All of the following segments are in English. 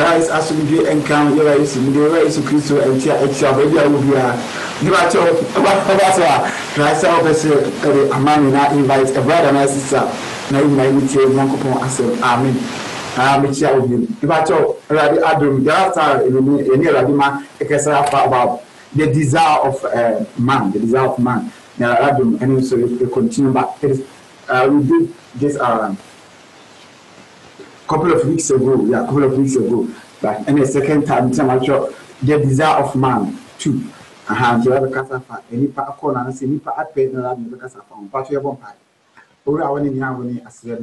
Guys, as we encounter you guys, the way is Christo and Tia baby will be you are told about try to a man not invite a brother and a sister. Now you might meet you one coupon as amen. Which I will be. If I told Rabbi Adam, the after in near Radima, about the desire of man, the desire of man. Now Adam, and also we continue back. We did this couple of weeks ago, but and the second time, the desire of man too. You have a casafa, any part corner, and see Nipa at pay the casafa, but you have one hour in Yawani as the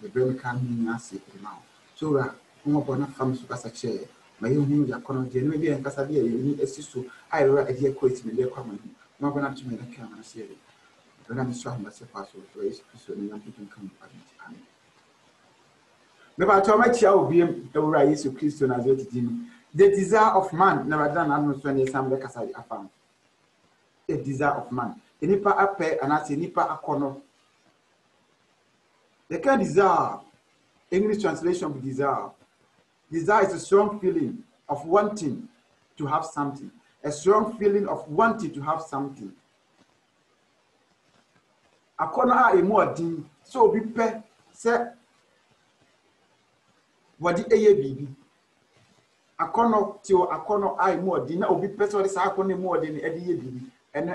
brain can ask it now. So, no one comes to us a chair. My own corner, maybe and Casadia, you need a sister. I write a dear question, their comment. No one up to me, I can't see it. When I'm strong, that's a password to raise, so young people come. Maybe I told my child be a rise to Christian as well. The desire of man never done understand some like I found. The desire of man. The nipa up and I say nipa a corner. The kind desire, English translation of desire. Desire is a strong feeling of wanting to have something. A strong feeling of wanting to have something. A corner a more dim, so be pe say. What the baby? Akono tio akono I more dinner obi person is akone more than any baby and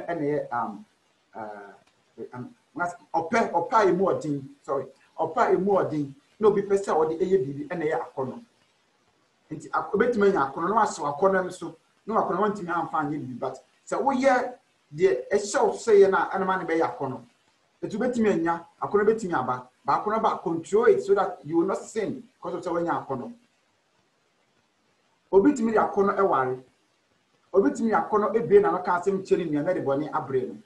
opa more din sorry opa more din no be person or the baby and akono nti akobetuma nya akono no aso akono so no akono want me amfa nya bi but say wo ye the e show say na anama ne be akono etu betuma nya akono betuma aba ba akono ba control it so that you will not sin because of say when nya akono obitimi akono eware obitimi akono ebie na no ka asem kyeri nua na de bone abre no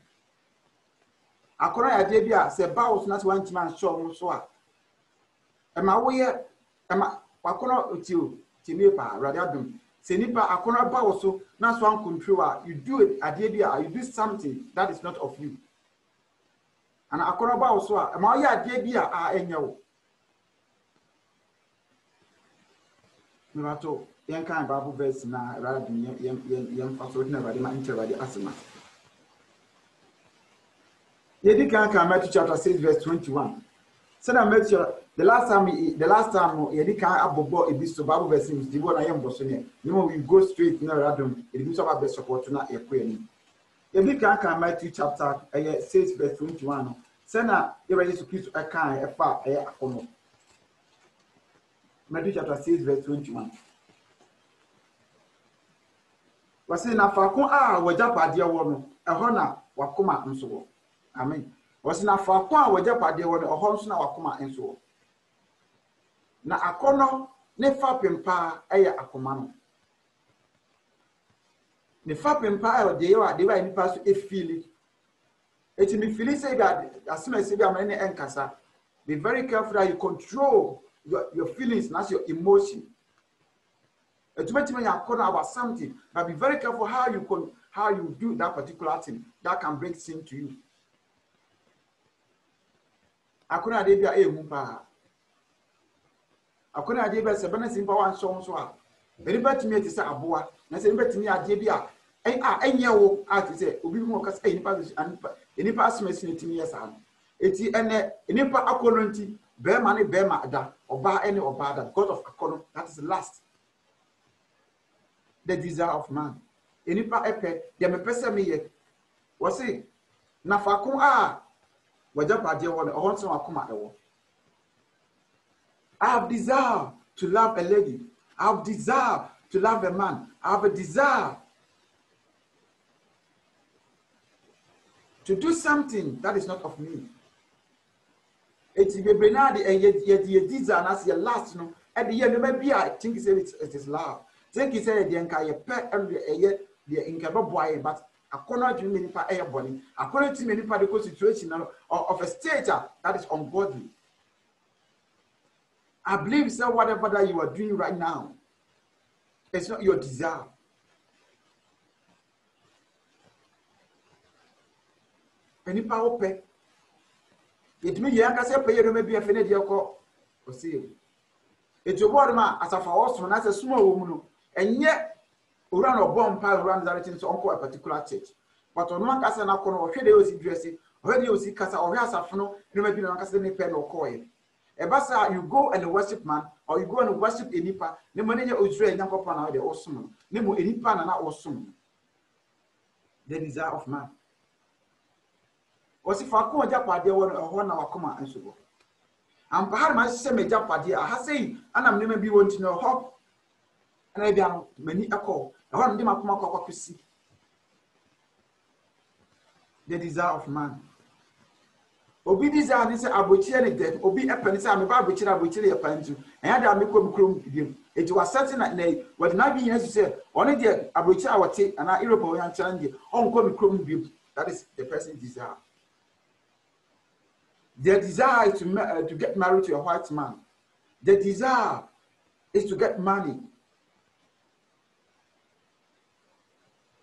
akono ya de bia se bawo na se wantima ansho mo so a ema wo ye ema akono otio timi pa radiadum se nipa akono bawo so na so an control a you do it ade bia you do something that is not of you and akono bawo so a ema wo ye ade bia a enyewo Mirato yan kan Bible verse na rather yan fasodi na rather ma intervadi asema. Yedi kan Matthew chapter 6 verse 21. Said I make sure the last time yedi kan abobo ebiso Bible verse is the one I am boso ne. No we go straight na rather ebiso about best support na ekwe ni. Yedi kan Matthew chapter 6 verse 21. Said na Eva Jesus Christ akan efa akono. Matthew chapter 6 verse 21. Wasi na fakon a wajapade wo no eho na wakoma nso wo. Amen. Wasi na fakon a wajapade wo no eho nso na wakoma nso wo. Na akono ne fa pempa eye akoma no. Ne fa pempa ayo de yo ade ba nipa so efili. Eti mi fili say that as soon as you be am ne enkasa. Be very careful that you control your feelings, not your emotion. Ultimately, you are about something, but be very careful how you do that particular thing that can bring sin to you. Akuna de bia mumpa. Akuna de bia se bana simpa wan so a. Eri betimi ati se aboa, na se betimi ade bia enye wo ati se obi mu ka se nipa asmesi netimi yesa. Eti ene nipa akolonti Bema ni bema da oba any oba that God of akono that is last. The desire of man. Enipa epe de me pese me ye. Wasi na fakon a wajapade wo no ohonso akoma ewo. I have desire to love a lady. I have desire to love a man. I have a desire to do something that is not of me. It's be brenade and yet desire as your last no at the end maybe I think it is love. Think he said the enka ye pe every ye the inkaba boy but according to many pa air body according to many particular situation of a state that is ungodly. I believe so whatever that you are doing right now, it's not your desire. Any power pay. It means you can say pay you maybe a finity or see. It's your word, man, as a for us, when I say small woman, and yet, we run a bomb pile around that into a particular church. But on one case, and I can already use dressing, already use casa or has a funnel, never been on a pen or coin. A bassa, you go and worship man, or you go and worship Enipa, the money you train young upon the awesome, Nemo Enipa and awesome. The desire of man. Was if I come a japa, there were a 1 hour comma and so go. And perhaps my sister may japa, dear, I have said, and I'm never be wanting to hop. And I be many a call. I want them up my see. The desire of man. Obi desire this abuchi death, Obi a penny, I'm about which I will tell you a pen to, and I make him. It was certain that nay, what not being necessary, only the abuchi I will take, and I European challenge on come chrome. That is the person's desire. Their desire is to get married to a white man. The desire is to get money.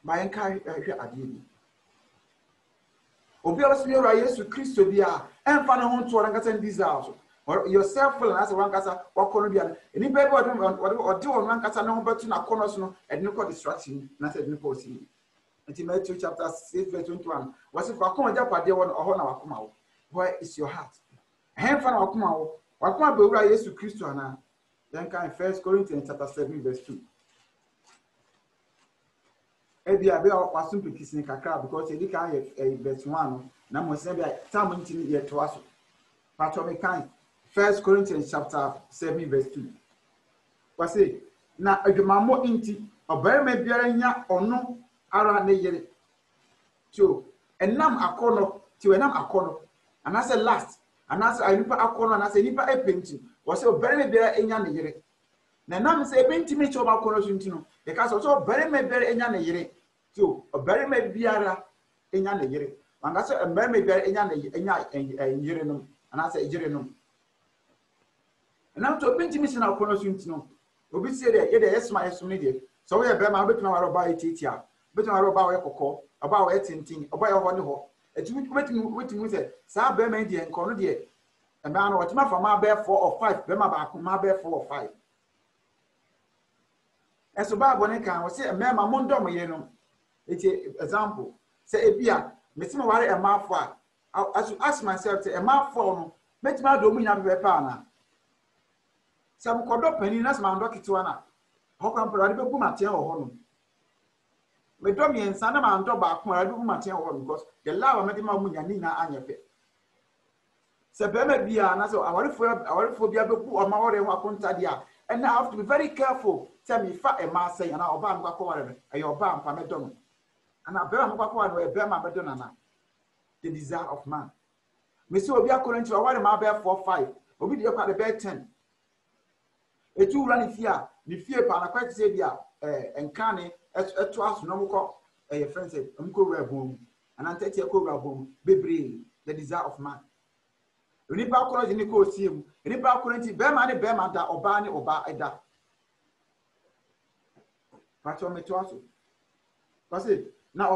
My encourage again. Obi else me ra Yesu Kristo bia emfa na ho to ora nkasa desire so or yourself full as one nkasa wakono bia ni be odi won nkasa na ho betu na kono so no e no distraction na say no posi. In Matthew chapter 6 verse 21 was if wakoma japade won oho na wakoma wo. Where is your heart? Emfa na wakoma wo. Wakoma be ura Yesu Kristo ana. Then kan 1 Corinthians chapter 7 verse 2. Ebi abe wasum pikisini kakra because edi kan verse 1 na mo se bia time ntini ye to aso. Pato me kan 1 Corinthians chapter 7 verse 2. Wase na adwumammo nti obarima biara nya ono ara ne yere. So enam akono ti enam akono anase last anase anipa akono anase nipa epenti wase obarima biara enya ne yere. Na nam se ebenti me choba akono so ntino e ka so obarima biara enya ne yere. So obarima biara enya ne yere. Anga so obarima biara enya yere no anase yere no. Nam to ebenti me sina akono so ntino obi se de ye de esma esum ne de so we bema betuma waro ba etitia betuma waro ba we kokko oba we tintin oba ye ho ne ho eti wetumi se sa bema de enko no de e ma no otima fa ma be 4 or 5 bema ba ko ma be 4 or 5 eso ba bo ne kan wo se mema mo ndom ye no eti example say ebia metima ware e ma afo a ask myself say e ma afo no metima do mu nya be pa na some kodo pani na sama ndo kitiwa na ho kan pra de be guma tia ho no me do mi ensa na ma ndo ba ko ra de guma tia ho because the love me de ma munya ni na anyepe se be ma bia na so awarefo bia be ku o ma wore ho akonta dia and I have to be very careful tell me fa e ma say na oba am kwakọ wore e oba am pa me do no and I be am kwakọ wore e be ma be do na the desire of man me say obi akọrọ nti o wore ma be 4 5 obi de kwa de be 10 etu ura ni fie pa na kwati se bia enkane etu aso no mko your friend said mko wura bom anante tie ko wura bom bebre the desire of man oni pa kono ni ko siem oni pa kono nti be ma da oba ni oba eda pacho metu aso wase na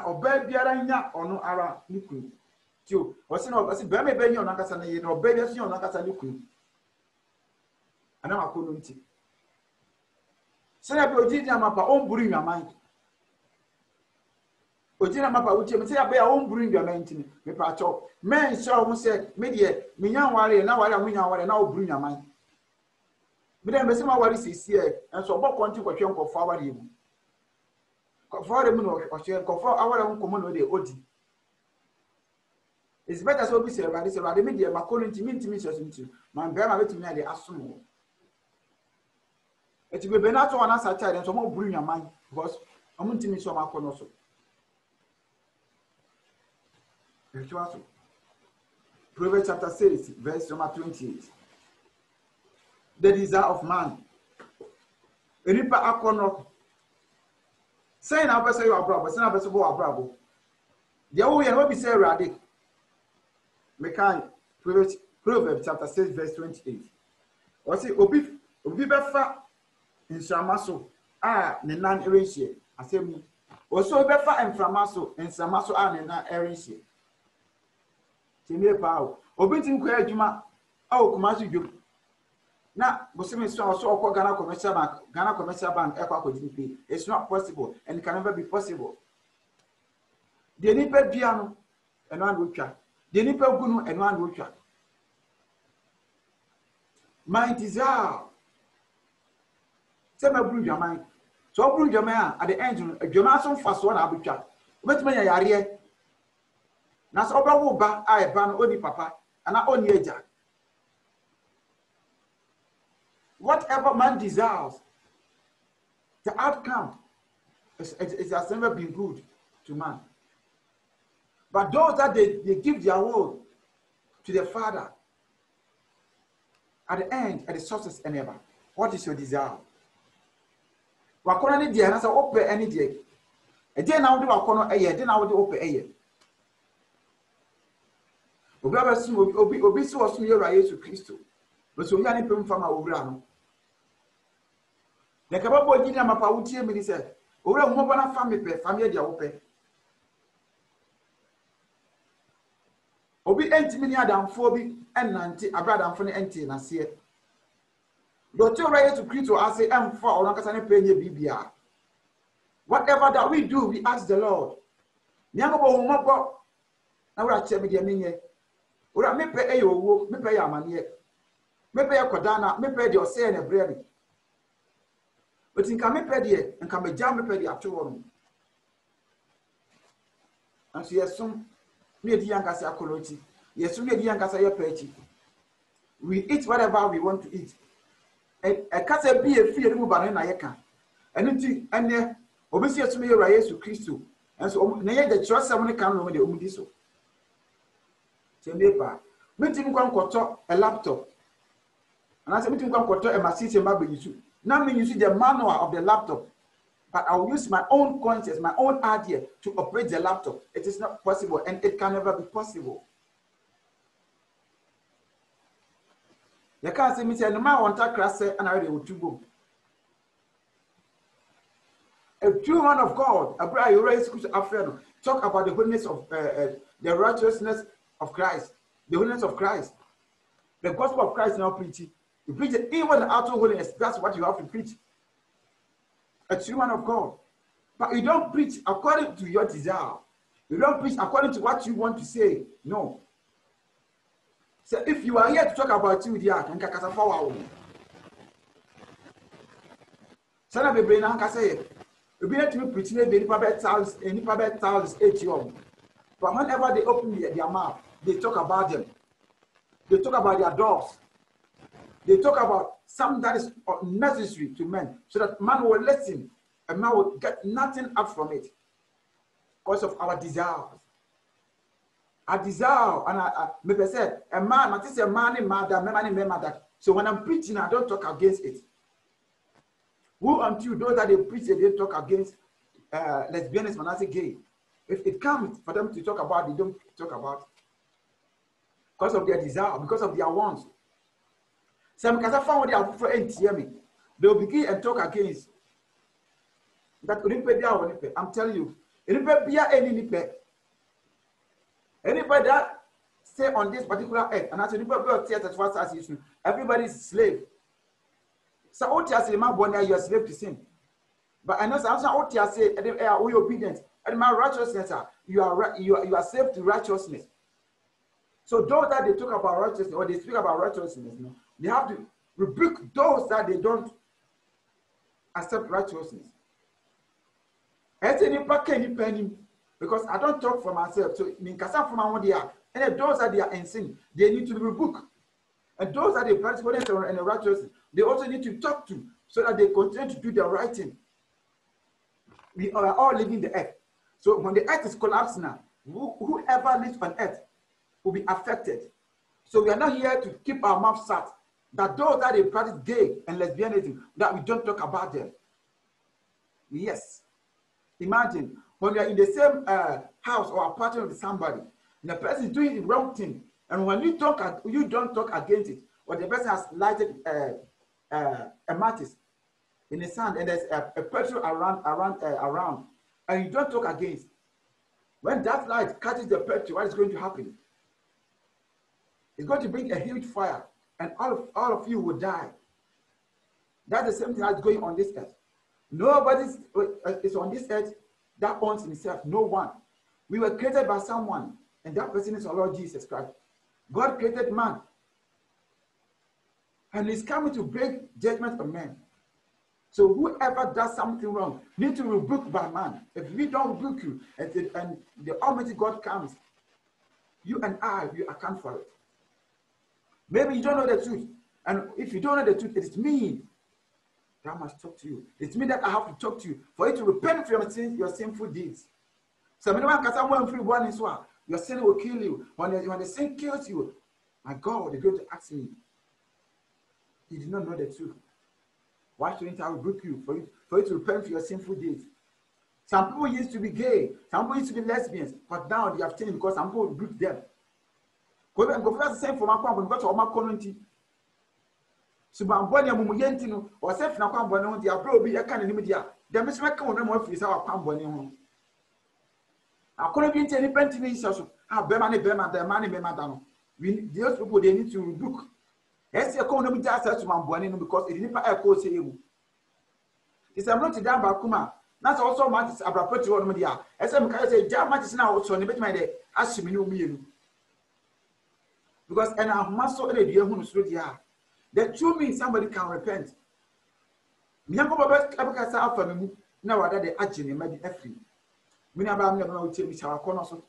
oba biara nya ono ara ni kunu tio wase na wase be ma be nya ono akasa na ye na oba bia so nya ono akasa ni kunu ana makono nti se ya be ojidi amapa on buru nwaman ojina mapa uche me se ya be ya on buru nwaman nti me pa cho men show mo se me de me nya ware na ware amunya ware na oburu nwaman me de me se ma ware sisi e enso obo konti kwhwe nkofo aware mu kofo aware mu no ohwe nkofo aware nkomo no de odi is better so be se ware me de makono nti me so nti man be ma betumi ade asomo eti bebe na to wana sa child so mo buru nyaman because omo ntimi so ma kono so Proverbs chapter 6 verse number 28 the desire of man enipa akono say na person you abrabo say na person bo abrabo dia wo ye no bi say rade me kan Proverbs chapter 6 verse 28 o say obi befa nsamaso a ne nan erenhie asemi oso befa mframaso nsamaso a ne nan erenhie timi pawo obi tin ko adwuma a okumaso dwom Now, Bosimi so also Ghana Commercial Bank, GDP. It's not possible and it can never be possible. The nipa piano and one would the nipa gunu and one would my desire. Say my blue your mind. So blue your man at the end, a Jonathan fast one abucha. What may I hear? Nas oba ba I ban only papa and I only eja. Whatever man desires, the outcome it has never been good to man. But those that they give their will to the Father, at the end, at the sources and ever, what is your desire? Wakona ni dia na sa ope any day. E day na wode wakono eye, day na wode ope eye. Obi abasu obi si osum yewra Yesu Kristo. But so yani pem fama owura no. The kababo gini amapa wutie mi ni se, owura mo bona family dia wo pe. Obi entimi ni adamfo bi ennante abradamfo ne enti na se. Do to owura Yesu Kristo ase emfa onankasa ne penye bibia. Whatever that we do, we ask the Lord. Nyangobo mo na wura che me dia menye. Owura me pe eyo owo, me pe ya amane. Me pe kodana, me pe de ose na brebi. But in can me pe de, en can me jam me pe de after one. And so yesum me di yankasa akoloti. Yesum me di yankasa ye pechi. We eat whatever we want to eat. E kasa bi e fie mu ba na ye ka. Enu ti ene obisi yesum ye ra Yesu Kristo. And so na ye de trusam ne kan no de omudi so. Sembepa. Me ti nkwan kwoto a laptop. And I said, I'm going to my system. Now, I use the manual of the laptop, but I'll use my own conscience, my own idea to operate the laptop. It is not possible, and it can never be possible. You can't say, "Mr. No matter what I class say, and I will go." A true man of God, a brother, you raise African, talk about the holiness of the righteousness of Christ, the holiness of Christ, the gospel of Christ now preaching. You preach the inward and outer holiness. That's what you have to preach. A true man of God. But you don't preach according to your desire. You don't preach according to what you want to say. No. So if you are here to talk about you, dear, and Kakasafawa. Sana bebre na nka say you be to preach any public towns 8 years. But whenever they open their mouth, they talk about them. They talk about their dogs. They talk about something that is necessary to men, so that man will listen and man will get nothing up from it because of our desires. Our desire, and maybe said, a man, I say a man in mother. So when I'm preaching, I don't talk against it. Who until those that they preach, they talk against lesbianism and I say gay. If it comes for them to talk about, they don't talk about because of their desire, because of their wants. Some because I found they are for NTM. They will begin and talk against that. I'm telling you, anybody that say on this particular earth, and as anybody everybody is slave. So what you say, my boy, you are slave to sin. But I know some what you say, we obedient, and my righteousness, you are slave to righteousness. So those that they talk about righteousness or they speak about righteousness, they have to rebuke those that they don't accept righteousness. Because I don't talk for myself. So and those that they are in sin, they need to be rebuked. And those that they practice and the righteousness, they also need to talk to so that they continue to do the right thing. We are all living the earth. So when the earth is collapsing now, whoever lives on earth will be affected. So we are not here to keep our mouth shut. That those that they practice gay and lesbianism, that we don't talk about them. Yes. Imagine when you are in the same house or apartment with somebody, and the person is doing the wrong thing, and when you don't talk against it, or the person has lighted a matches in the sand, and there's a petrol around, and you don't talk against. When that light catches the petrol, what is going to happen? It's going to bring a huge fire, and all of you will die. That's the same thing that's going on this earth. Nobody is on this earth that owns himself. No one. We were created by someone, and that person is our Lord Jesus Christ. God created man, and he's coming to bring judgment on men. So whoever does something wrong needs to be rebuked by man. If we don't rebuke you, and the Almighty God comes, you and I, we account for it. Maybe you don't know the truth, and if you don't know the truth, it is me that must talk to you. It's me that I have to talk to you for you to repent from your sinful deeds. So your sin will kill you. When the sin kills you, my God, they're going to ask me, he did not know the truth. Why shouldn't I rebuke you for you to repent for your sinful deeds? Some people used to be gay, some people used to be lesbians, but now they have changed because some people rebuke them. Go the same for my company, but all my community. So I'm born a mumuyentino or self na kwam bone ho dia bro bi e ka ne nimdia dem se meka won mo afiri sa wa kwam bone ho akoro bi nti ni pentini isa so bema ne bema da man ne bema da no those people they need to rebuke ese ko no bi ja sa to man bone no because it nipa e ko se yemu is am not down ba kuma na so also match abrapoti won mo dia ese meka say ja match na so ne betima de ashimi ni omiyenu because and ahmaso e de hu no so dia. The true means somebody can repent. Mnyako baba abaka sa afa memu na wada de agene ma di afri. Muni aba am na utie mi sawa kono so.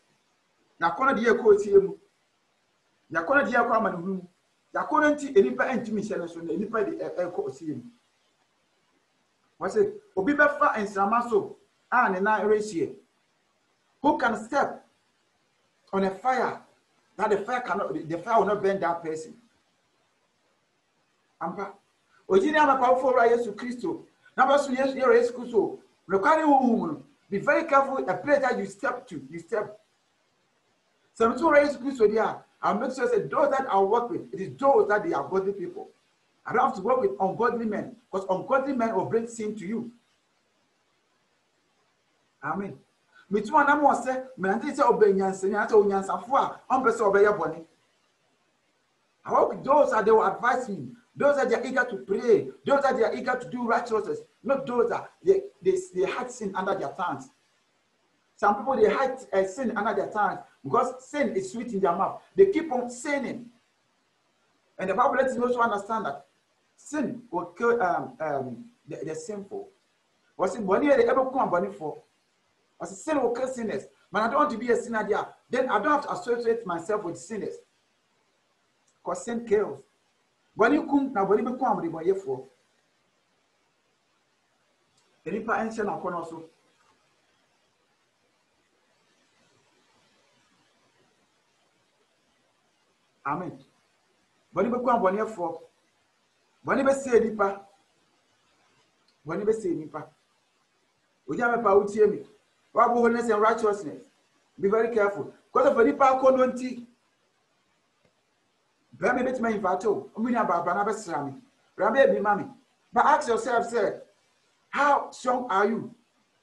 Na kono de ye ko tie mu. Ya kono de ye ko ama ne hu. Ya kono nti enipa antimi hye so na enipa de ko osie mu. Wase obi befa ensama so a ne na rehie. Who can step on a fire that the fire will not burn that person? Ampa ojini ama powerful ra Yesu Kristo na baso Yesu Kristo require you be very careful a place that you step. Some to Yesu Kristo there I'll make sure that those that I work with, it is those that they are godly people. I don't have to work with ungodly men because ungodly men will bring sin to you. Amen. Me too na mo say me ante say obenyansa ni ate onyansafo a on pese obeye boni. I work with those that they will advise me. Those that they are eager to pray, those that they are eager to do righteousness, not those that they hide sin under their tongues. Some people they hide sin under their tongues because sin is sweet in their mouth. They keep on sinning, and the Bible lets us also understand that sin will kill the sinful. Was it body they ever come body for? Was sin will kill sinners? But I don't want to be a sinner there. Then I don't have to associate myself with sinners, because sin kills. Bani kum na bani be kwam de boyefo enipa enche na kono so amen bani be kwam bonefo bani be se enipa oja me pa utie mi wa bo holiness and righteousness. Be very careful because of enipa kono nti Brame bit me invato, Umina Baba Sami, Brame be mammy. But ask yourself, sir, how strong are you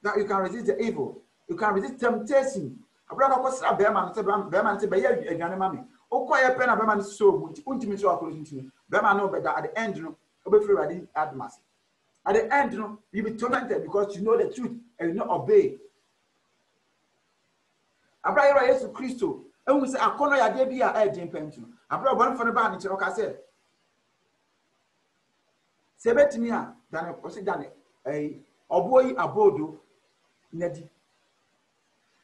that you can resist the evil? You can resist temptation. A brother was a bearman, bearman to be a gun mammy. Oh, quiet pen of bearman so intimate to Bearman know that at the end, you know, obey free ready at mass. At the end, you know, you'll be tormented because you know the truth and you not obey. A brother Jesus Christ. And we say, I corner ya dear be a agent pension. I brought one for the band in Chiroka said. Sebetimia, than a posted done a boy abodo, Neddy.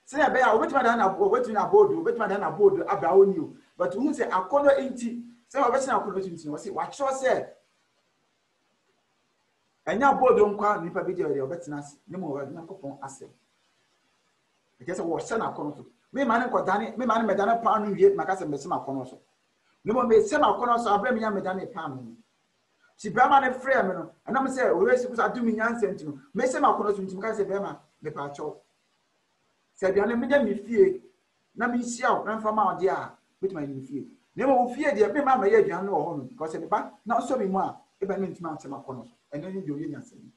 Say a bear, wait madame, waiting abodo, wait madame abodo, about you. But who say, I corner 80, some of us now couldn't was it what Shaw said. And now board don't call Nipa video or betterness, no more than a coupon asset. I guess I was sent a corner. Me man ko dane me man me dane pa no wie maka se mesema kono so me mo me sema kono so abra me nya me dane pa no si brama ne frɛ me no ana me se o we si ku sa dumi nya nsɛnti no me sema kono so ntim ka se brama me pa cho se bia ne me nya me fie na me hia o na mfa ma ode a betima ni fie ne mo fie de me ma ma ye aduan no ho no because me ba na so me mu a e ba me ntima nsɛma kono so ene ni de o ye nya nsɛm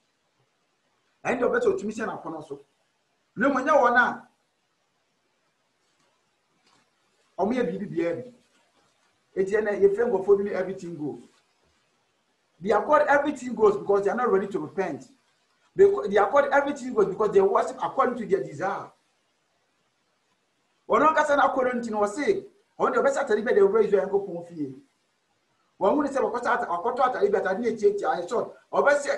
ai do beto tumi se na kono so ne mo nya wona Omi bibi biari. Eti na ye friend go for me everything go. They are called everything goes because they are not ready to repent. They are called everything goes because they worship according to their desire. One person according to no say, on the best at the they raise your ankle pon fee. One would say, a quarter at a libet at the I saw, or best say,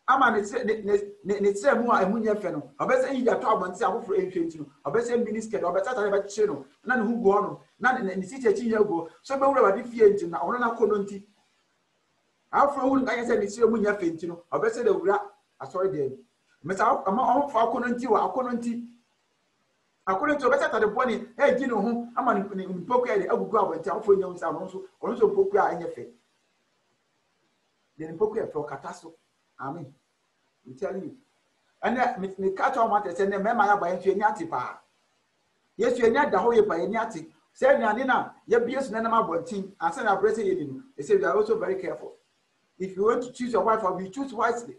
Aman it's more and Munya Feno, or best say you are trouble and say, for ancient, or best say minister, or better about channel, none who go on, none in the city a year ago, so no about the fiend, and I couldn't. After one, I said, it's your Munya Fentino, or best say the rat. I saw it there. Mr. Among Falcon, I couldn't. According to better the body, hey, you know who I'm in poker, I will go and tell for young sound also poker in your face. Then poker for catastrophe. I mean, I'm telling you. And that me catch on matters and then my by into a yati pa. Yes, you're not the whole by a yati. Say, Nina, your beers and my team, and send our president. They say we are also very careful. If you want to choose your wife, you choose wisely.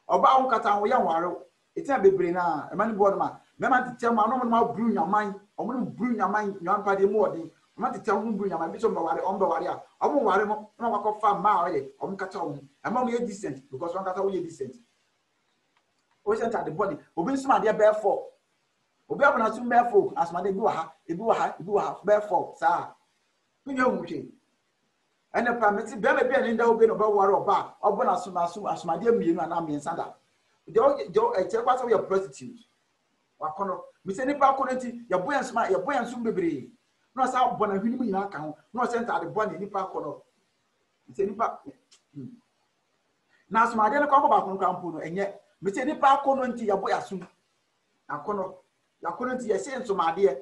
About Catan, we are it's a baby now, a man board man. Remember to tell my normal bring your mind, or wouldn't bring your mind, young party more than I'm not to tell whom bring your mind, Bishop on the warrior. I won't worry, no walk off farm, Mary, or Caton. I'm only decent because one cat only decent. Ocean at the body, Obin smart, dear bear for. Obey when I soon bear folk, as my do a bear for, sir. We know okay. And the permits, Bella in the open about war or bar, or when I soon as my dear me and I'm in Sanda. Joe, I tell what of your prostitutes. Wakono, Miss Nipa Conenti, your boy and soon be. No, South Bonavini account, no center at the bonny Nipa Cono. Miss Nipa. Now, my dear come back on Campuno, and yet, Miss Nipa Conenti, your boy assume. Akono, your Conenti, a sense of my dear.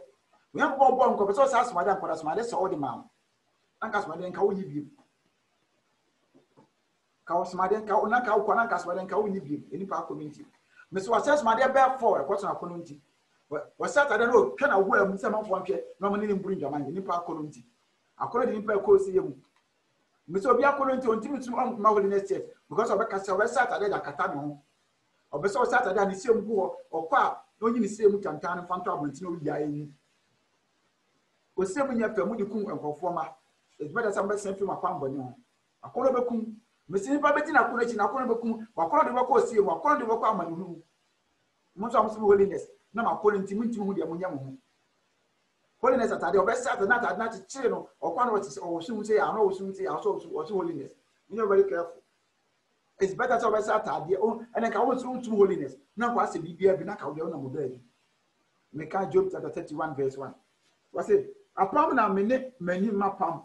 We have born Copasos as Madame Corasma, that's all the man. Uncas Madame Cow. Cows Madame Cow, Naka, Quanacas Madame Cow, any park community. Miss was my dear bear for what's our community. Was that I don't know, can I wear some of one care, normally bring your mind in the park community. According to the course, Miss Obia couldn't continue to marvel next year because of a castle Saturday at Catano. Or besides Saturday, the same war or quap, no, you see him can turn and find trouble until we are in. Was 7 years from Municum and performer. It's better somebody sent from a pambo. A colobacum. Missing Babetina Kunachin, Akonabacum, or call the Wako see, or call the Wakaman. Most of holiness, no, according to me to Muyamu. Holiness at the best Saturday, not at night, channel, or one was or soon say, I know soon say, also was holiness. You're very careful. It's better to always Saturday, and I can also to holiness. Now, what's the BB, I've been out there on the day. Make I Job chapter 31, verse 1. Was it? Upon a minute, many mapam.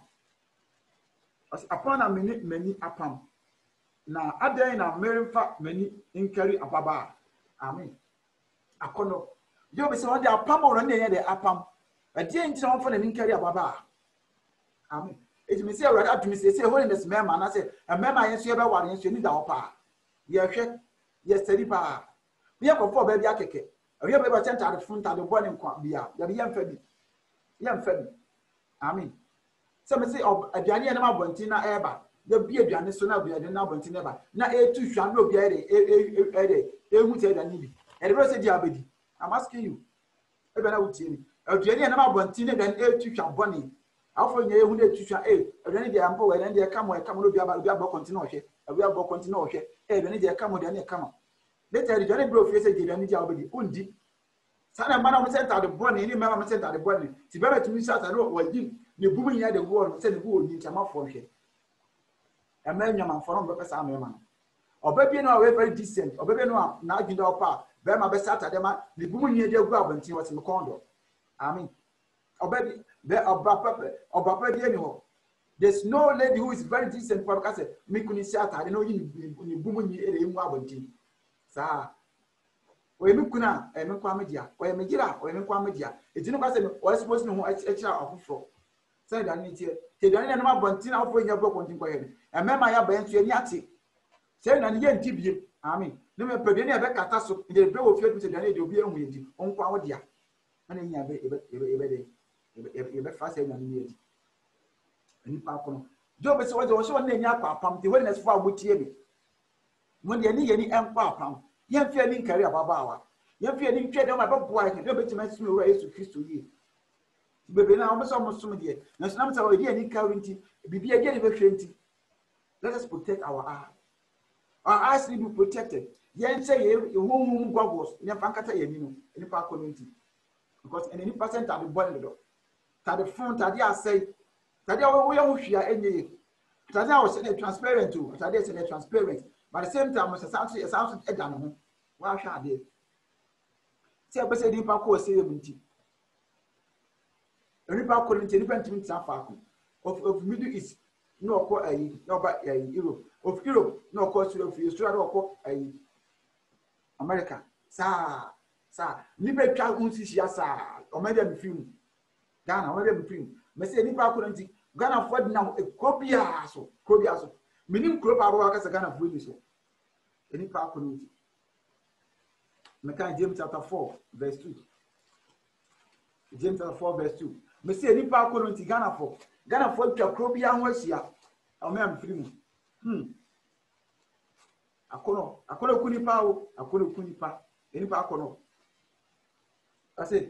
Upon a minute, many apam. Now, I dare in a very fat many inquiry ababa. Amen. Akono. You be so they are pambo and they are apam. A dear in town for an inquiry ababa. Amen. It may say, right to me, say, holiness, ma'am, and I say, a ma'am, I answer about one, you need our pa. Yes, steady pa. We have a four baby akeke. We have ever sent out the front of the morning, Quambia, the young Febby. Young Febby. Amen. Some say, oh, a Diana Bontina Eba. The beer Diana Sona be a Bontineba. Now, A2 shall not be a would say that need. And the rest of the Abedi. I'm asking you. Even I would say, a Diana Bontina than A2 shall bonny. Alpha, you would to shall A. Then they are poor and they come where come be about continue. We are about continue. And then they come with any come. Later, the Johnny Bro face again and the Abedi. Undi. Sana man sent out the bonny, any man sent out the bonny. See better to me, I know what you. The booming had the world said the wood in Chama for him. A man, your man, for him, because I'm a man. Or baby, no, very decent, or baby, no, now you know, pa, bear my best at them, the booming had the grab until what's in the condo. I mean, or baby, there are Papa, anyhow. There's no lady who is very decent for because me couldn't say, I know you booming in Wabonti. Sir. Or you could not, and Quamedia, or a Megira, or a Quamedia. It's not was supposed to know extra of floor. Said I need to tell you, I'm Bontina for your book on him. And Mamma, I have been to a yati. Said I didn't give you. I mean, no matter any other catastrophe, the bill of you to the lady will be on with you on Quadia. And then you have fast and immediate. And Pacono. Job is also one name Yapam, the witness for which you when you need any empire, you're feeling carry about Bawa. You're feeling trade on my boy, and you're better to raise to Christ to you. Baby, now almost so much. Now, some idea any currency, be again very 20. Let us protect our eyes. Our eyes need to be protected. Yen say you won't goggles, you can't tell you any park community. Because any percent at the bottom, at the front, I say, that we are any. Tadia was transparent too. Tadia said transparent. But at the same time, was a sound animal. Why shall they? Say a person in Paco say, a river calling independent of Middle East, no call a no by Europe, of Europe, no cost of Australia or America. Sir, Nibe Chagunsi, sir, or Madame Film. Ghana, Madame Film. Messy Nipa couldn't Ghana afford now a Cobiaso, meaning Cropa as a Ghana Fully so. Any park community. Meccan James chapter 4, verse 2. James chapter 4, verse 2. Messy Nipa couldn't Ghana for Crobia was here. A man free. Akono kunipa, any parkono. I say,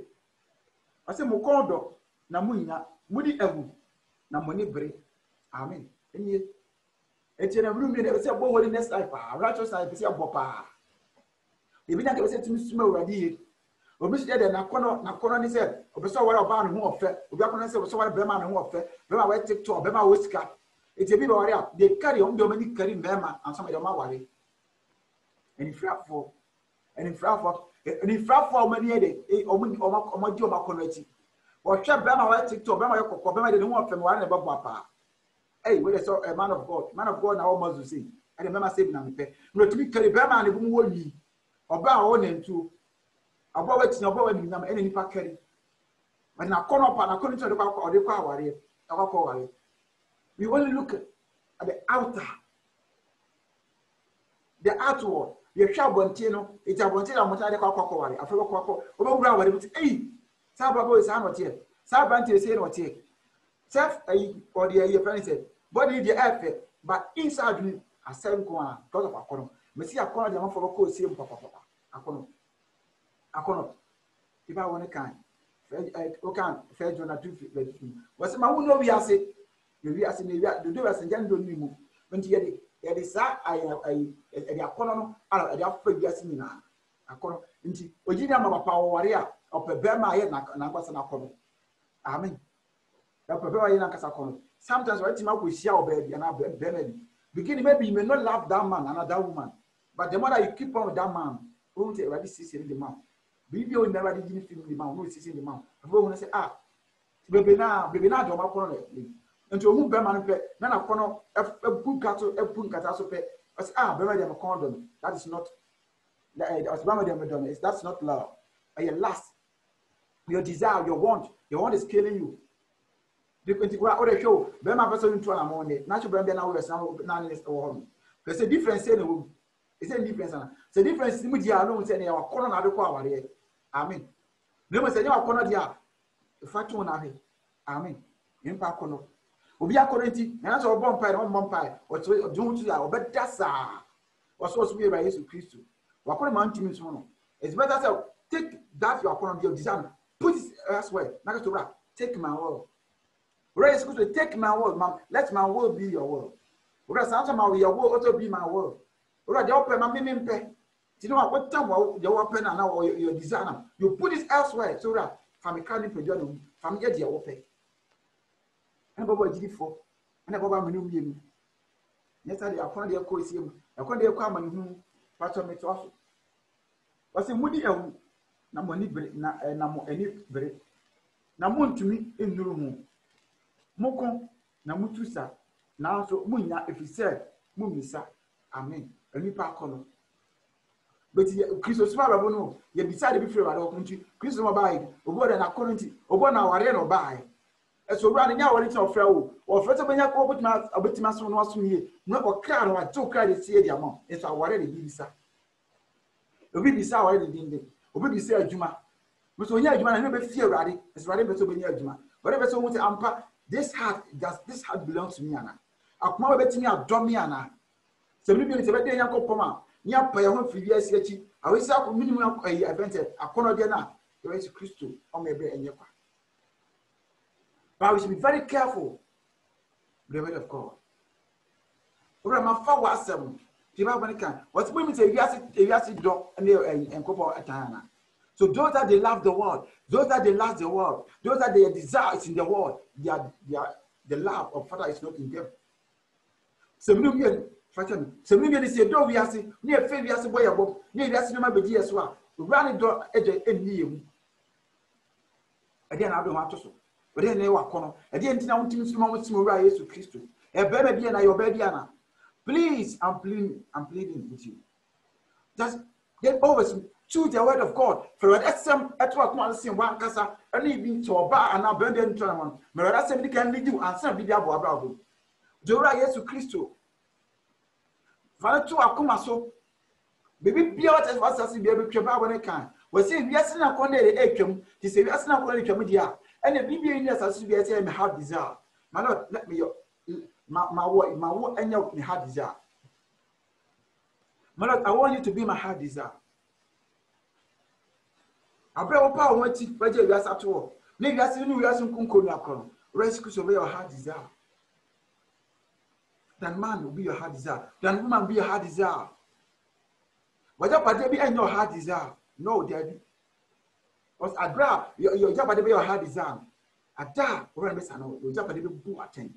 Mokondo, Namuina, Moody Ewu. Na money break. Amen. And yet, it's in a room that was a boy in this life. Righteous life is a bopa. If you don't say to me, smell ready. Or Miss Dead and Nakona said, or so what about who offer, or Bacon said, so what Bema who offer, Bema went to Bema whisker. It's a bit of area. They carry on Dominic carrying Bema and some of them are worried. And if for many or my job community. Or Chap Bama went to Bema, Bema didn't want from one above Papa. Hey, where I saw a man of God now almost to see. I remember saving on the pay. No to be carry Bama and whom will ye. Or bow on and two. About what's no boy in any pack carry. When I come up and I couldn't tell the back or the car. We only look at the outer, the outward. You shall Bontino, it's a Bontino, I'm tired of Cocoa. I forgot Cocoa. Over Brown, hey, Sababo is not here. Sabanti is here not here. Self or the friend said, body the effort, but inside me, a 7 corner, God of a corner. Messi a corner, the one for a course, same papa. A corner. If I want a kind, okay, fair Jonah 2 feet. What's my own? No, we are sick. You are saying, the doers and young don't move. When you get it, there is a corner, I have put yes in a corner. Into Virginia, my power warrior, of a bear my head, Nakasana corner. Amen. Sometimes right now we see our baby and our baby. Beginning maybe you may not love that man and that woman, but the more that you keep on with that man, won't already see in the mouth. Baby, you never did anything in the mouth, no see in the mouth. Everyone will say, baby now, don't want corner. And to move Berman, then a corner, a book cattle, a book catastrophe. I say, Berman, a condom. That is not, that's not love. Your lust, your desire, your want is killing you. The show, Bema person into a Monday, natural brand now is now home. There's a difference in the room. It's a difference. The difference in media alone saying our corner of the power. Amen. Never say your corner dia. The fact one of it. Amen. Impact corner. Obi akorenti, and that's our bumpire, or to do to our but that's or so to be by Jesus Christ. Wakon mountain is one. It's better to take that your corner of your design, put it elsewhere. Not to rap. Take my word. Whereas it's going to take my word, man. Let my word be your word. Whereas sometimes your word also be my word. Whereas you open my meaning pay. You know what time you open and now your designer. You put it elsewhere so that family can't produce family get your open. And Baba did it for and Baba Minu. Yesterday, I found your course him. I found your common who part of me to offer. Was a moody elm. Namoni Namo any break. Namon to me in the room. Moko na mutusa na so munya efise mumisa amen ani pa kono but Christ so baba no ye decide be free wa do kunti Christ no bai obo da na kono nti obo na ware no bai eso bra nya ware ti ofra o ofra to benya ko obetima so no aso nie no o kra no ati o kra de tie dia mo eso ware de bisa obi bisa ware de dinde obi bisa adwuma mo so nya adwuma na no be fie awrade eso ware be so benya adwuma ware be so wo ti ampa. This heart belongs to me, Anna. I come over to me, I'll draw me, Anna. So, maybe it's a very young couple. Near pay one for years, I will say, minimum event, a corner dinner, the way to Christo, or maybe a year. But we should be very careful, the word of God. Ora ma fa wasem. The Bible can. What's mean say you have do and couple atana. So those that they love the world, those that they love the world, those that they desire is in the world, the love of Father is not in them. So many say do we say near faith we say boy above near we say no be as well. Run do eje eni again I don't want to so. But then they were corner. Again, I want to see Jesus Christ. A baby and your baby. Please, I'm pleading with you. Just get always choose the word of God. For that some at what one see one casa, and even to a bar and abandoned tournament. Mera somebody can lead you and some video about Jora Jesus Christ. Father to Akuma so. Baby, be out as fast as you be able to when I can. We say, yes, not one day, he said, yes, not one day. And the BB as you be saying, have desire. My Lord, let me my word, and your heart desire. My Lord, I want you to be my heart desire. I bring up power when you budget us at all. Maybe I see you as some kunko rescue of your heart desire. Then man will be your heart desire. Then woman be your heart desire. Whatever be in your heart desire. No, daddy. Because I grab your job at your heart desire. I die, or I miss an old job at the boo attend.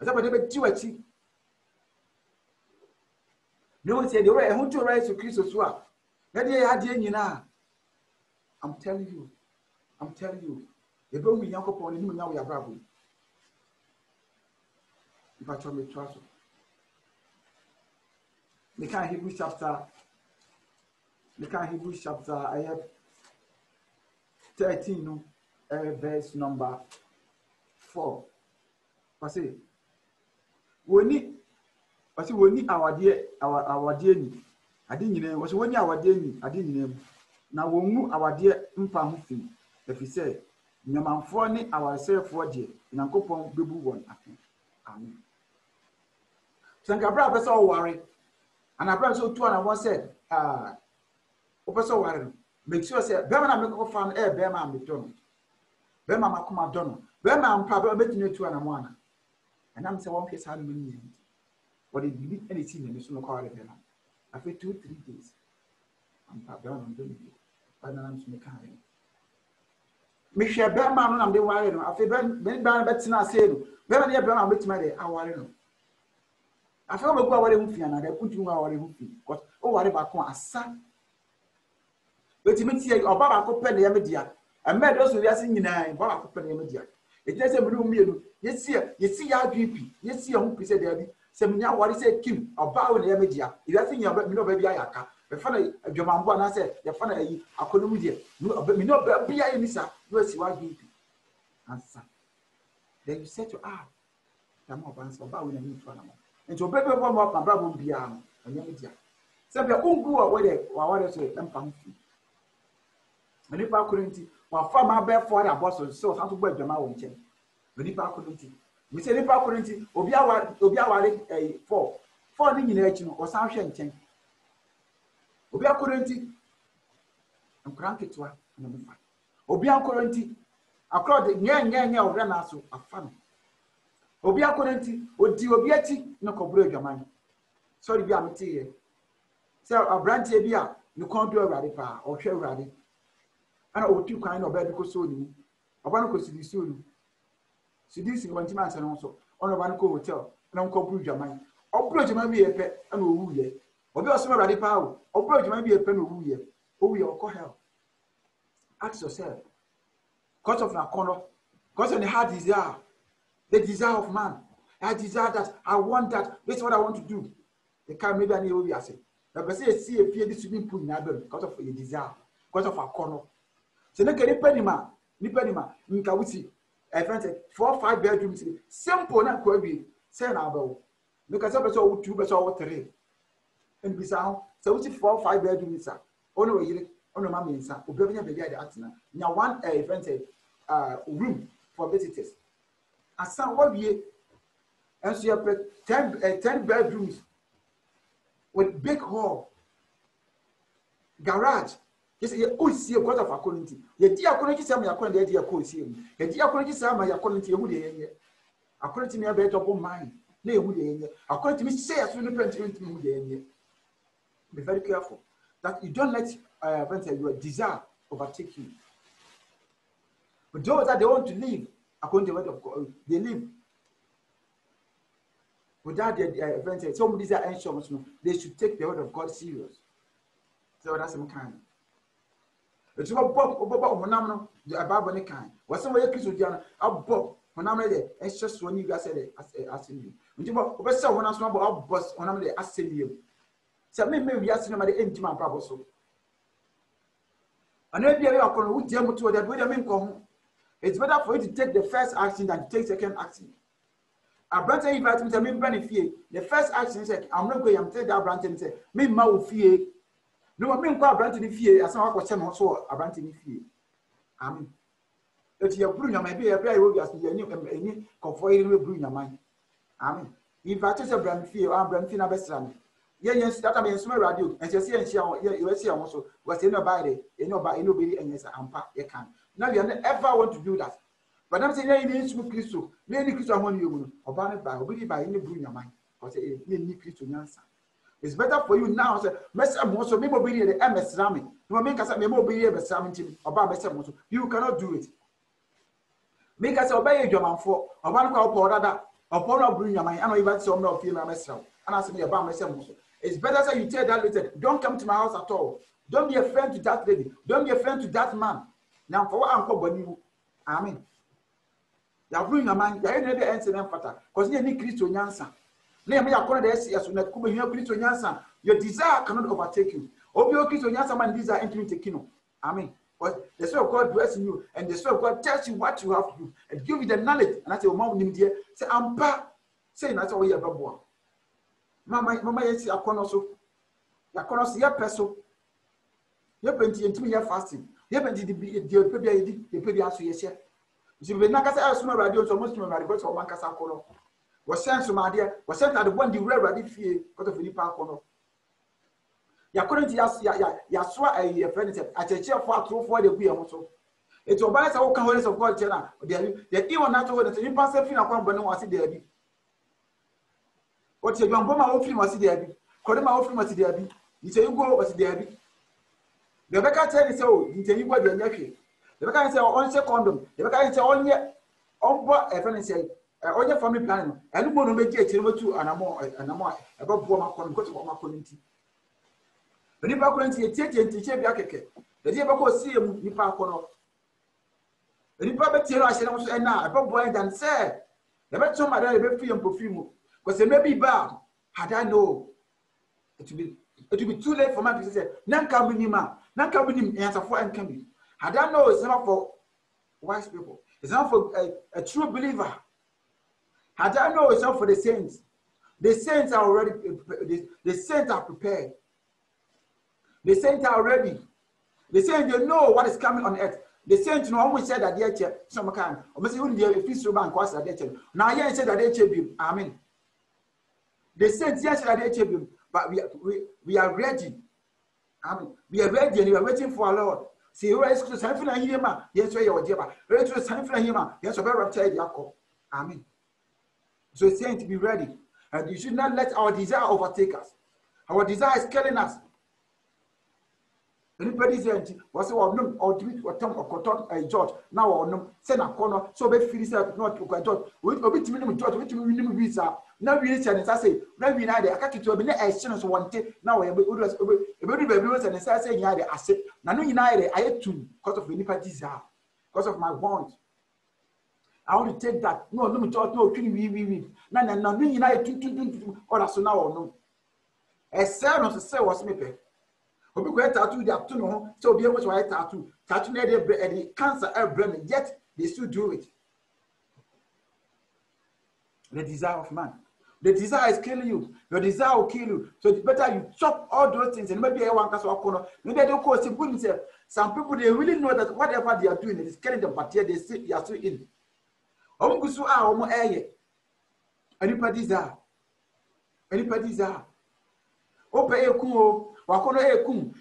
As I would do a cheap. No one said, the way I want to rise to Christ's swap. That day I did, you know. I'm telling you. The bone with Uncle Pony, now we are bravo. If I told me trust. The kind Hebrews chapter, I have 13, verse number 4. I say, we need our dear ni. I didn't name was when our dear ni. I didn't name. Now we move our dear Mpamufi. If he said, Yaman Forney, ourselves for dear, in Uncle Pong, Bibu one. Amen. Sankabra was all worried. And I brought so 2 and 1 said, Professor Warren, make sure say, Bema make a fan air, Bema McDonald. Bema Macuma Donald. Bema and Papa betting you 2 and 1. And I'm saying, one case had many. But it didn't anything in the sooner call it. After 2-3 days, I'm Papa on the video. But I'm making. Michelle Berman, I'm the wire. I feel Ben Betsina said, Bema near Bema with my day, I worry. I feel go away with you and I put you away with you. Because, oh, whatever, a son. But you may see your Baba Copen the media. And made those who are singing in Baba Copen the media. It doesn't room you. You see our GP. You see your who said, Daddy. Semina, what is it, Kim, or Bow in the media? If I think you're baby Ayaka, the funny German one, I said, the funny, I couldn't with you. But me not be any sir. You see what GP. Answer. Then you said to I'm up answer about when I need to animal. And to baby one more, my brother will be and media. Some your own go away, or what I say, and pumpkin. And if I couldn't, or farm my bear for a boss, so how to wear the mountain. But if I couldn't, we say if I couldn't, Obia a 4 in action or some shanting. Obia couldn't, and crank it to her, and Obia couldn't, across the near of Renasso, a fun. Obia couldn't, or do Obiati, no cobreg your mind. Sorry, be a material. So a branch beer, you can't do a radical or share radical. And I would 2 kind of bed because soon. I want to see soon. See this in 1 months and also on a one hotel, and Uncle Bruja mine. Or Bruja might be a pet and woo ye. Or be also ready power. Or Bruja might be a pen woo ye. Oh, we all call hell. Ask yourself. Cause of our corner, cause of the heart desire, the desire of man. I desire that, I want that, this is what I want to do. The car maybe I need to say. But say, see a fear this swimming pool in Adam because of your desire, because of our corner. So, look at Nippenima, Nkawusi. I fancy 4 or 5 bedrooms. Simple, not quite be. Say now, because I saw 2 or 3. And beside, so it's 4 or 5 bedrooms. Oh no, you no mammy and son, who never be at the now 1 fancy room for visitors. And some what ye and so you have 10 bedrooms with big hall, garage. Yes, you see a quarter of a quality. The diaconity some your quality, the dear cozy. The diaconity some your quality, who they according to me a better mine. According to me, say as soon as be very careful that you don't let your desire overtake you. But those that they want to live according to the word of God, they live without their some desire insurance. They should take the word of God serious. So that's some kind. It's about Bob, the Bible kind. What some way Christian Bob, when I'm there, it's just when you guys said asking you. When you when I saw about boss when I'm there asking you. So maybe asking about the end my Bible so. And then you are going to tell me to that way. I mean, it's better for you to take the first action than to take second action. A brand invite me to me benefit. The first action is I'm not going. I'm telling that brand and say me ma fear. No, I mean, quite brand in fear. As I was saying, also a brand in fear. I mean, if you're brewing, maybe a very obvious any comfort in brewing your mind. I mean, if I just a brand fear, I'm brand fear best run. Yes, that I mean, small radio, and just see and share. You see, also was in nobody, nobody, and yes, I'm part. You can. Now you never want to do that. But I'm saying, you need to Christ. Many Christian want you or ban by obedience by any brewing your mind. Because you need Christian answer. It's better for you now. Say, Mess Moso, maybe obey the MS ramming. You make us a memo obey the Samming team about Mess Moso. You cannot do it. Make us obey your man for a one call for other, upon not bring your mind. I know even some of you are messed up. And ask me about Mess Moso. It's better that you tell that later. Don't come to my house at all. Don't be a friend to that lady. Don't be a friend to that man. Now, for what I'm calling you, I mean, you are bringing your mind. You are never answering them fatter because you need Christ to answer. Your desire cannot overtake you. Man desire entering the kingdom. I mean, but the Spirit of God dwells in you, and the Spirit of God tells you what you have to do, and give you the knowledge. And I say, Mom, say, I'm back. Say, that's all you ever born. Mama, yes, I can also. I can also your person. You're plenty into me, you're fasting. You're plenty the baby answer, yes, sir. You will not say, I radio, so most of my reports or one casa color. Was sent to my dear, was sent at the one you were ready fear because of the park. Ya couldn't ya swa a friend at a chair for the wheel also. It's a bias of cowards of God, Jenna. The even not told that the impassive film upon Bono was there. What's your young woman film was there? Kodema film was there. You say you go was there. The Becca tell you so, you tell you what you're nephew. The Becca say on condom. The Becca say on yet on what a friend say. On your family plan, and one will make it to an amor above woman because of my community. But if I couldn't see a teacher and teacher Biakeke, the dear Bako see him, Nipacono. The Nipa I said, also, and now above boy than said, the better some other free and perfume, because they may be bad. Had I know it will be too late for my to say, none can be Nima, none can be him answer for and can be. Had I know it's not for wise people, it's not for a true believer. Had I know it's not for the saints. The saints are already, the saints are prepared. The saints are ready. The saints, they know what is coming on earth. The saints know always said that they are some kind. Or maybe even the official bank was that they now yeah said that they be. Amen. The saints yes that they be, but we are ready. Amen. We are ready and we are waiting for our Lord. See, who is to sign for him? Yes, we are dear. Ready to sign for him? Yes, we are raptured. Amen. So it's saying to be ready, and you should not let our desire overtake us. Our desire is killing us. Anybody say was or do it or Tom or Cotton a judge now or no send a corner so be feel not to judge with a bit minimum judge which minimum visa now we say now we know the akaki to be a exchange one day now we was and say yeah the asset now no united I had to because of any desire because of my want. I want to take that no judge no we no united or so now or no a servant to say was me. Obi go tattoo the up to no so be able to write tattoo na the cancer brain yet they still do it. The desire of man, the desire is killing you. Your desire will kill you, so it's better you chop all those things. And maybe one can corner maybe they don't call it. Some people they really know that whatever they are doing it is killing them, but yet they are still in. Omugusu a omo eye anybody desire ope ekuo.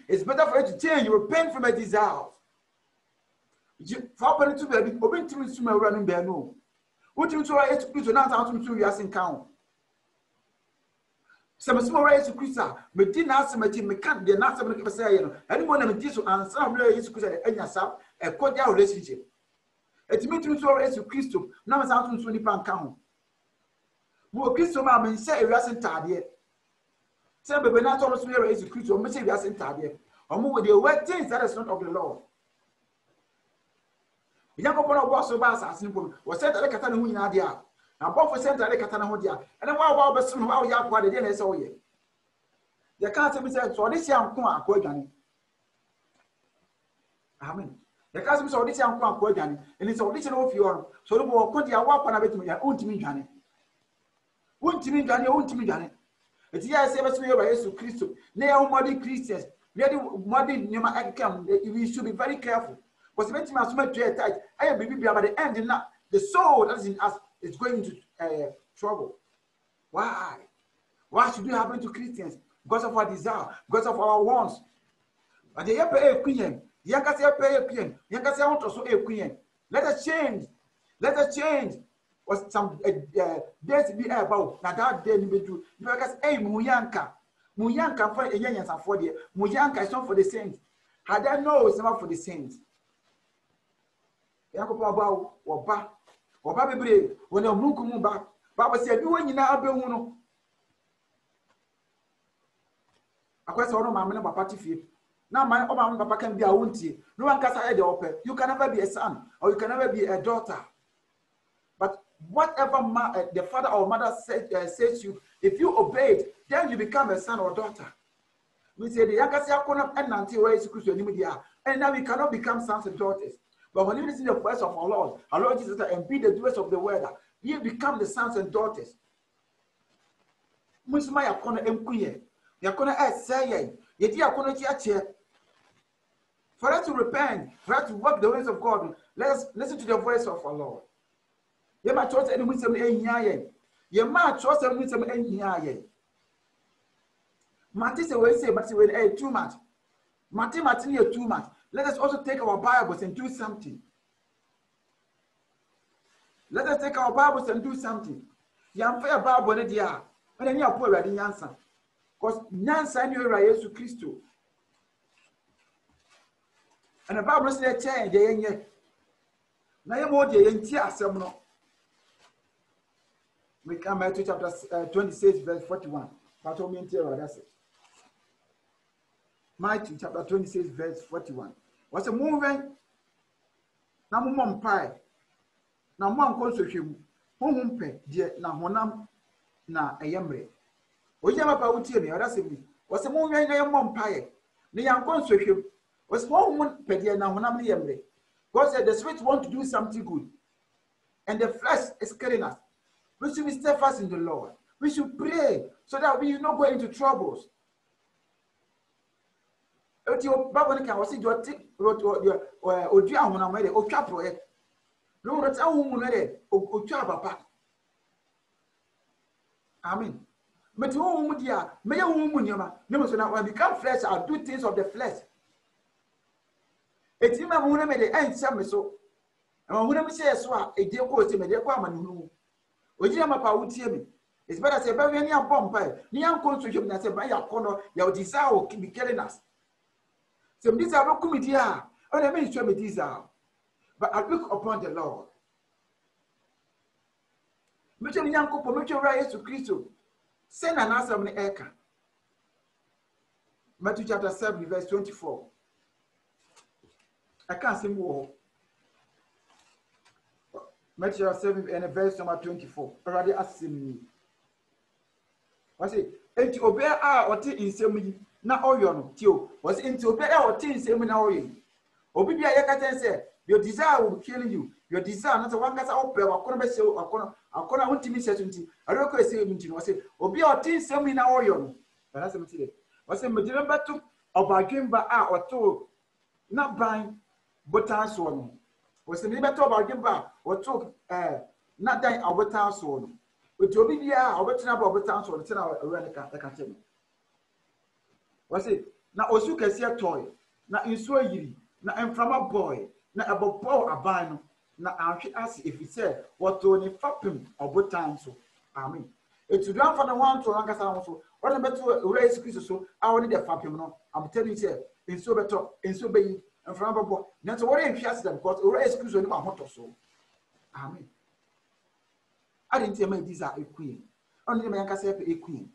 It's better for you to change. You repent from a desire. For open to baby, open to me running there. No, what you try to do now? How to you as in count. Some small race to Christa, but did not some me can't be not some say, anyone of this and some race to Christa and yourself a cordial relationship. It means to race to Christo, now as out to 20 pound count. More Christo, mamma, say it wasn't tired yet. Some but not always race to Christo, but say it wasn't tired yet. Or more with the wet things that is not of the Lord. Young people was so bad as simple was said that I can't win idea. Now, both for Santa Catana Hodia, and then while Bob soon how young what they didn't say, the can't be said, so this young Kwan Quagani. Amen. The cousin saw this young Kwan Quagani, and it's original of your so the more Quantia walk on a bit to me, own to me, Johnny. Won't to me, Johnny, own to me, Johnny. It's yes, ever swear by Jesus Christ. They are modern Christians, really modern Numa Akam. We should be very careful. Because when you must make tight, I am baby by the end, and not the soul that is in us. It's going into trouble. Why? Why should it happen to Christians? Because of our desire, because of our wants. And they pay a queen. Yankasa pay a queen. Yankasa want also a queen. Let us change. Let us change. Was some days be about now that day be do because Muyanka for a young and for the Muyanka is not for the saints. Had I know it's not for the saints. Yakopa about or back. Or Baby, when a Mukumu back, Baba said, you when you now be one. I question all my member party fee. Now, my own papa can be a wunty. No one can say the open. You can never be a son or you can never be a daughter. But whatever the father or mother says you, if you obey it, then you become a son or daughter. We say the youngest and until where is Christian, and now we cannot become sons and daughters. But when you listen to the voice of our Lord Jesus, and be the doers of the word, you become the sons and daughters. Musma yakona emkuye, yakona say, yeti yakona chiache. For us to repent, for us to work the ways of God, let us listen to the voice of our Lord. You might trust any wisdom in yaye. You might trust any wisdom in yaye. Martin say, say, but say, too much. Martin, too much. Let us also take our Bibles and do something. Let us take our Bibles and do something. Yam fair Bible dia. And then you are poor ready answer. Because Nansa knew Jesus Christ. And the Bible says change the yenye. Now you more the yentia semono. We come to chapter 26 verse 41. Pato me tell that's it. Matthew chapter 26 verse 41. Was a moving na mum pie na mum konsohwem honhom pe de na honam na ayemre oyama pa wutie me oda semi was a moving na mum pie na yan konsohwem was honhom pe de na honam na yemre. God said the spirit want to do something good and the flesh is killing us. We should be steadfast in the Lord. We should pray so that we will not go into troubles. Your Bible can see your Odia Honamede, or Chapo, no, that's our woman, or Chabapa. Amen. But you won't, dear, may a woman, no, so now when become flesh, I'll do things of the flesh. It's him, I want to make the end some so. And I want to say, so a dear course, a dear woman who would you have a would hear me? It's better to say, but when you're bomb, near constitution, I said, by your corner, your desire will be killing us. So these are not committee, and I mean, show me these are. But I look upon the Lord. Mitchell young couple, Mitchell Rise to Christo. Send an answer on the Eka. Matthew chapter 7, verse 24. I can't say more. Matthew 7 and verse number 24. Already asking me. I say, and to obey our or in semi. Na oyo tio was into obey or things same na oyo obi bia yakata say your desire will kill you. Your desire not one kasa ope akona be say akona untimi say tunti areko say tunti no say obi or things same na oyo no na say mti was say medire beto obadwemba a oto na ban botan so no was say beto obadwemba oto na dan abotan so no obi obi bia obetina ba obotan so no tina awere ka tell was it na osu kese toy na insuo yiri na emframa boy na abopo aban no na ahwe ase efise wato ni fapem obotan so amen etu dan for the one to ankasa so What about to raise Christ so I want the fapim no. I'm telling you, sir, in so better, in so be and from above. That's what I'm just them because raise Christ on my motor so. Amen. I didn't tell me these are a queen. Only my uncle said a queen.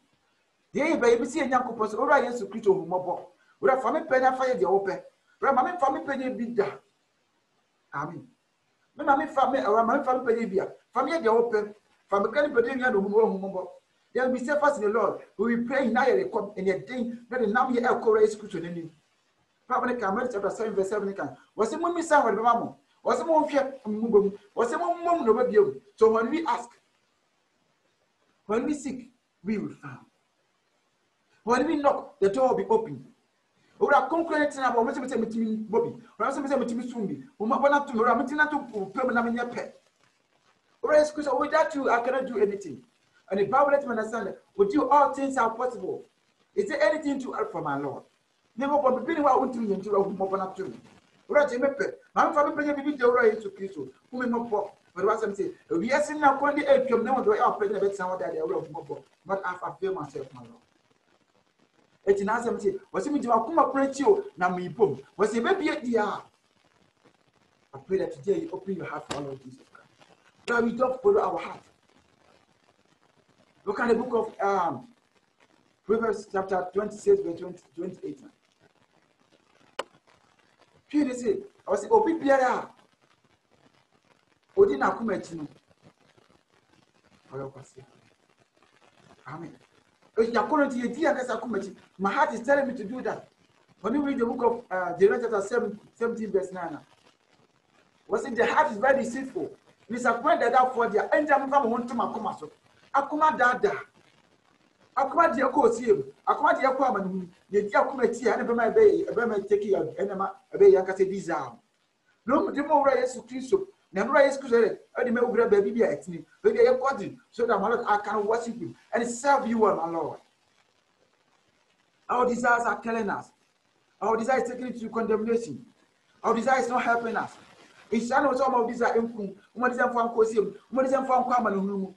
The baby see a young person, or I used to create a mobile. Would have family penny fire the open. Mammy family penny be there. Amen. Mammy family or my family penny beer. Family the open. Family penny penny and mobile. There will be safe as in the Lord. We will pray now in a day that the number of courage to the Probably can chapter 7 verse 7 can. Was the moment sound with Mamma? Was the moment was the moment of you? So when we ask, when we seek, we will find. When we knock, the door will be open. We are concurrent about what we say Bobby. Or else we say Sumbi. We might want to Ramatina to permanent your pet. Or else, without you, I cannot do anything. And the Bible let me understand that with you, all things are possible. Is there anything to help from our Lord? Never want to be what to me into a woman to me. Right, you may pay. My family may be the right to Christ, whom may not pop. But what I'm saying, we are seeing now 28 of them, they are pregnant with someone that they are of mobile. But I feel myself, my Lord. It's an answer. Was it me to come up you? Now me boom. Was it maybe at the hour? I pray that today you open your heart for all of Jesus Christ. Now we don't follow our heart. Look at the book of Proverbs chapter 26 verse 28. Peter said, I was Obi Biara. Odina Kumechino. Amen. My heart is telling me to do that. When you read the book of Jeremiah chapter 17 verse 9, was it the heart is very deceitful? It's a point that for the end of the month to my commercial. Akuma dada. Akuma dear Cosim. Akuma dear Quaman. The dear committee, I never my bay, a very taking an enema, a bay Yankase desire. No, the more I used to kiss you. Never I used to say, I didn't grab baby at me, but they are quoting so that I can worship you and serve you, my Lord. Our desires are killing us. Our desires taking it to condemnation. Our desires not helping us. It's not some of these are in what is them from Cosim, what is them from Quaman.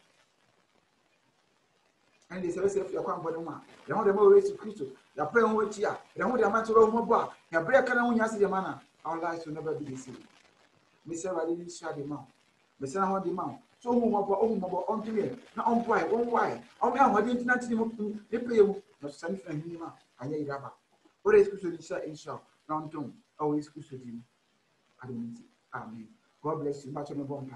And they say, if you're quite body man, you want the more race to Christo, you're praying with you, you want the man to roll more bar, you're breaking on your manner. Our lives will never be the same. Mr. I didn't share the mouth. Mr. I want the mouth. So, on to me, not on why, on how I didn't not they pay you, not send from him. I need rubber. What is good to say in shop? Not don't always good to him. I don't see. Amen. God bless you. Much on the bomb.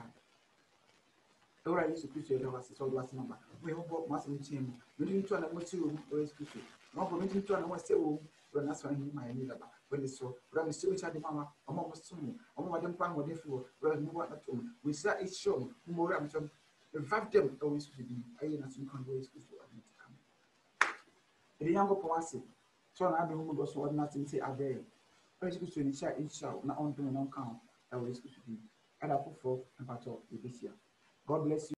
All right, you appreciate the last number. We hope about Master Team. We didn't turn a motor always appreciate. No permitting to know what's the room, but that's why he might need about. When it's so, but I'm still the mama, I'm almost soon. I'm more than one more therefore, but no one at home. We saw it show more Ramson. The fact them always to be. I ain't as you can always go for the younger Poissy. So I don't know what nothing say a day. I was to initiate each shout, not on to an account. I always go to be. And I put forth and battle with this year. God bless you.